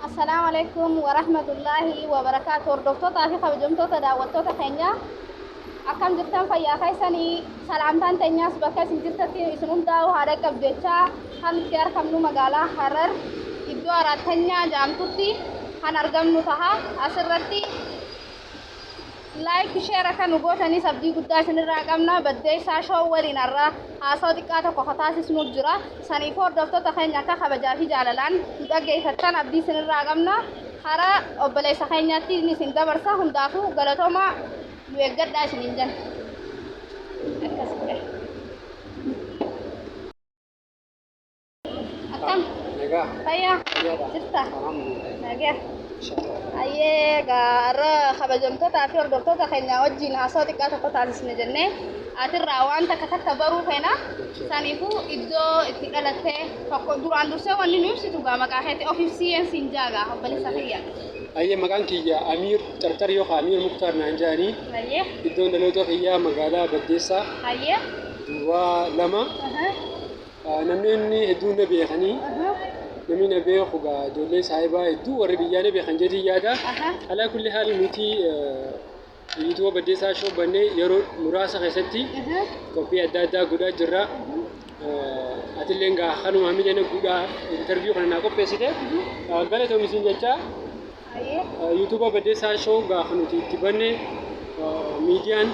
السلام عليكم ورحمة الله وبركاته. دكتور في خبجمتو تداولتو تخينيا أكم جرتان فيا خيساني سلامتان تنياس بكاس جرتتي اسمهم داو هارك بجتا هن كيار كمنو مقالا حرر إدو أراتنيا جامتوتي هن أرقم نتها أسرتي لايك شير كان وقوتني سبدي قداش نراقمنا بدي ساشو ولين الرا هاسودي كاتا كوخطاسي سنوب جرا سانيفور دكتور تخينيا كخبجا في جالالان دقي فتان أبدي سنراقمنا حرا أبلي سخينيا تيني سندبرسا هم داخو غلطوما ويقدر داش نينجن أكم نجاح فيا زيادة ستة الحمد لله نجح إن شاء الله. أيه قارة خبجمتو تافير دكتور تخينيا وجين هاسودي كاتا كوخطاسي سنجنة أترى وأنت كتكبروا هنا سانيفو إدو إتقالته فكدوران دوسة واني نفسي تبغى مكاهتي أوفيسيين سنجاga أبلي سخيا أيه مكان كيا أمير ترتر يو أمير مختار نانجاني أيه إدون دلوتو كيا مقالة بديسة أيه دوا لما نمني هدون بيخني نمني نبيه خوجا دولة صاحبة هدو وربيانة بيخنجتي يادا على كل حال نتي يتوه بديسة شو بني يرو مراسة خسرتي كوبي أدادا غدا جرا أتلينغا خانو مامي جانا غدا انترفيو خلنا ناكو بيسيته غالي تومي سنجتا يوتيوب بديسة شو غا خانو تبني ميديان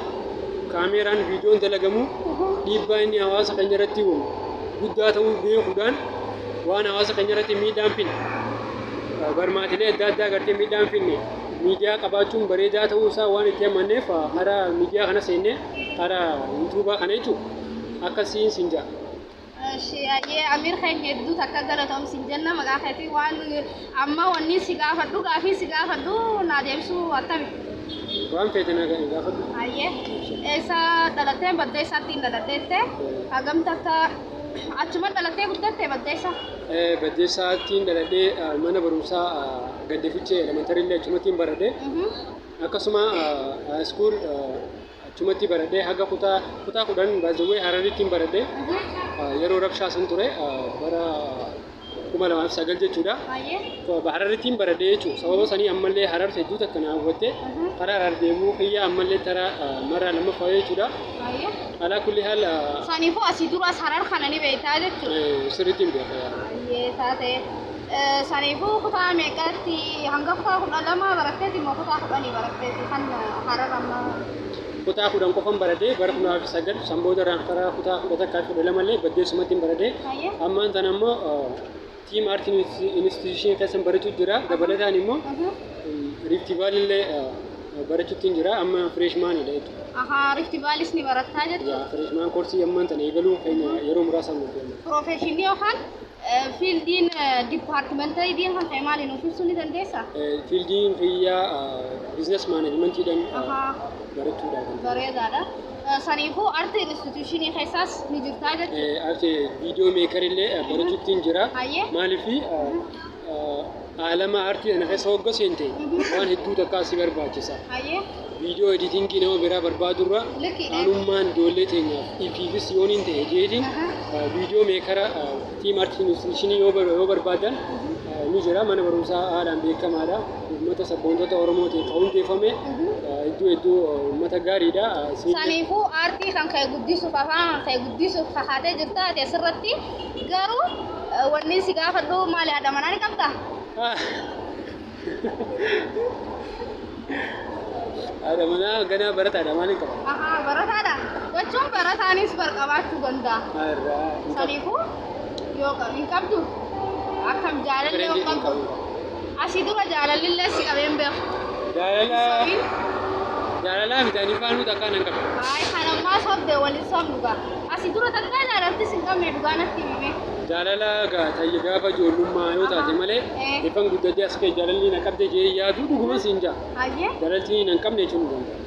كاميران فيديو دلغمو ديباني هواسا خنجرتي وم غدا تو بيو خدان وانا هواسا خنجرتي ميدان فين برماتلي أدادا غرتي ميدان فيني media kabachuun bareedaa ta'uu isaa waan itti amanneef karaa media kana seenne karaa YouTube kana jechuun akkasiin sinja. Shiyaayyee Amir Khayn hedduu takka galatoom sinjanna maqaa keetii waan amma wanni si gaafadhu gaafii si gaafadhu naa deebisuu attami. Waan feete na gaafadhu. Ayyee eessa dhalattee badda isaatti hin dhalatteette hagam takka achuma dhalattee guddatte badda isaa. Baddeessaatiin dhaladhee mana barumsaa gaddeefichee elementarii achumatti baradhee akkasuma school achumatti baradhee haga kutaa kudhan baazawwee Hararitti baradhee yeroo rabshaa san ture bara 2009 jechuudha. Hararitti baradhee jechuudha. Sababa sanii ammallee Harar hedduu takka na hawwattee karaa Harar deemuu kiyya ammallee tara mara lammaffaa jechuudha. Ala kulli haal saniifuu asii duras Harar kana ni beektaa jechuudha. Sirriitti hin beekaa. Taate saniifuu kutaa meeqatti hanga kutaa 12 baratteeti moo kutaa 10 baratteeti kan Harar amma kutaa 10 qofan baradhee bara 2009 sanbooda irraan karaa kutaa 11 mallee baddeessumatti baradhee ammaan tan ammoo team art institution keessan barachuu jira dabalataan immoo Rift Valley illee barachuutti jira amma freshman dha jechuudha. Rift Valley ni barattaa jechuudha. Freshman koorsii ammaan tan eegaluu yeroo muraasa nuuf kenna. Professionii yookaan fiildiin dipaartimentii diin kan ta'e maaliin ofiisuu ni dandeessaa? Fiildiin fayyaa business managementidhaan barachuudha. Bareedaadha. Saniifuu arti institutionii keessaas ni jirtaa jechuudha. Arti viidiyoo meekar illee barachuutti jira. Maaliifi alama artii ana keessa hogga seente waan hedduu takka asii barbaachisa. Viidiyoo editingii nama biraa barbaadurra anummaan ijoollee teenyaaf ifiifis yoo hin ta'e jeetiin viidiyoo meekara tiim artii institutionii yoo barbaadan ni jira mana barumsaa haadhaan beekamaadha. Uummata sabboontota Oromootiin kan hundeeffame hedduu uummata gaariidha. Saniifuu aartii kan ka'e guddisuuf afaan ka'e guddisuuf kakaatee jirta ati asirratti garuu wanni si gaafadhu maali haadha manaa ni qabdaa? Ada mana ganaa barataadha maaliin qaba? Barataadha jechuun barataanis barqabaachuu danda'a. Saniifuu yoo hin qabdu akkam jaalallee yoo qabdu asii dura jaalallee si qabeen beeku. Jaalala bitanii faanuu takka nan qaba. Kan ammaa sobdee waliin sobduga asii dura takka jaalalti si qabne dhugaa natti himime. Jaalala Taayye gaafa ijoollummaa yoo taate malee ifan guddatee as ka'e jaalalli na qabdee jee yaadu dhuguma siin jaa. Jaalalli na qabne jechuun danda'a.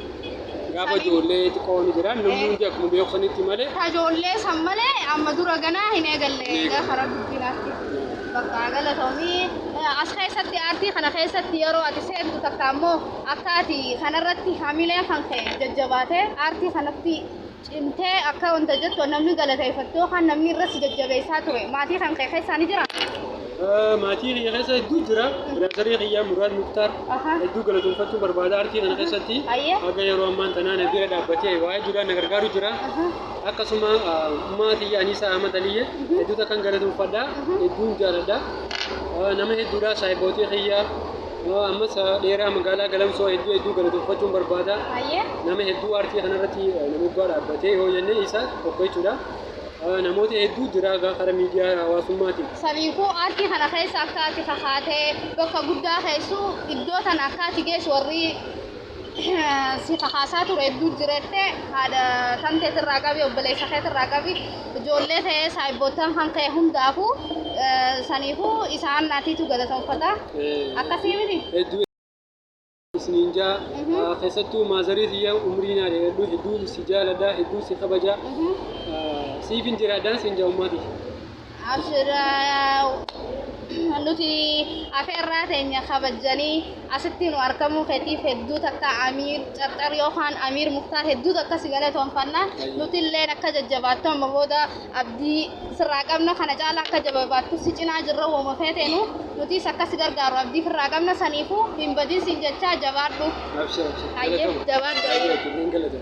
Gaafa ijoollee xiqqoo ni jira namni hundi akkuma beeksanitti malee. Ijoollee san malee amma dura ganaa hin eegalle karaa guddinaatti. Bakka galatoomii as keessatti aartii kana keessatti yeroo ati seentu takka ammoo akka ati kanarratti hamilee kan ka'e jajjabaatee aartii kanatti cimtee akka wanta jettu namni galateeffatu yookaan namni irratti jajjabeessaa ture maatii kan ka'e keessaa ni jira. maatii kiyya keessa hedduu jira. Biraazarii kiyyaa Muraad Muktaar hedduu galatoomfachuu barbaada artii kana keessatti haga yeroo ammaan tanaan bira dhaabbatee waa'ee hedduudhaan na gargaaru jira. Akkasuma maatii Aniisaa Ahmad Aliyye hedduu takkan galatoomfadha hedduun jaaladha. Nama hedduudhaa saahibootii kiyyaa ammas dheeraa magaalaa Galamsoo hedduu galatoomfachuun barbaada. Nama hedduu artii kanarratti nama guddaa dhaabbatee yoo jennee isa tokko jechuudha. Namoota hedduu jira gara miidiyaa hawaasummaatiin. Samiifuu artii kana keessa akka ati kakaatee bakka guddaa keessu iddoo tana akka ati geessu warri si kakaasaa ture hedduu jirette haadha tanteet irraa qabi obboleessa keet irraa qabi ijoollee ta'ee saahibootaan kan ka'e hundaafuu saniifuu isaan naatiitu galatoomfata. Akkasii miti? Isninjaa keessattuu maazarii xiyyaa umrii naa hedduu si jaaladha hedduu si kabaja. Siifin jiraadhaan siin jaa'ummaati. Nuti afeerraa teenya kabajanii asitti nu argamuu keetiif hedduu takka Amiir Carcar yookaan Amiir Muktaar hedduu takka si galatoomfanna. Nuti illee akka jajjabaattu amma booda abdii sirraa qabna kana caalaa akka jabaattu si cinaa jirra wooma feeteenu nuti akka si gargaaru abdii firraa qabna saniifuu hin badin siin jechaa jabaadhu. Jabaadhu.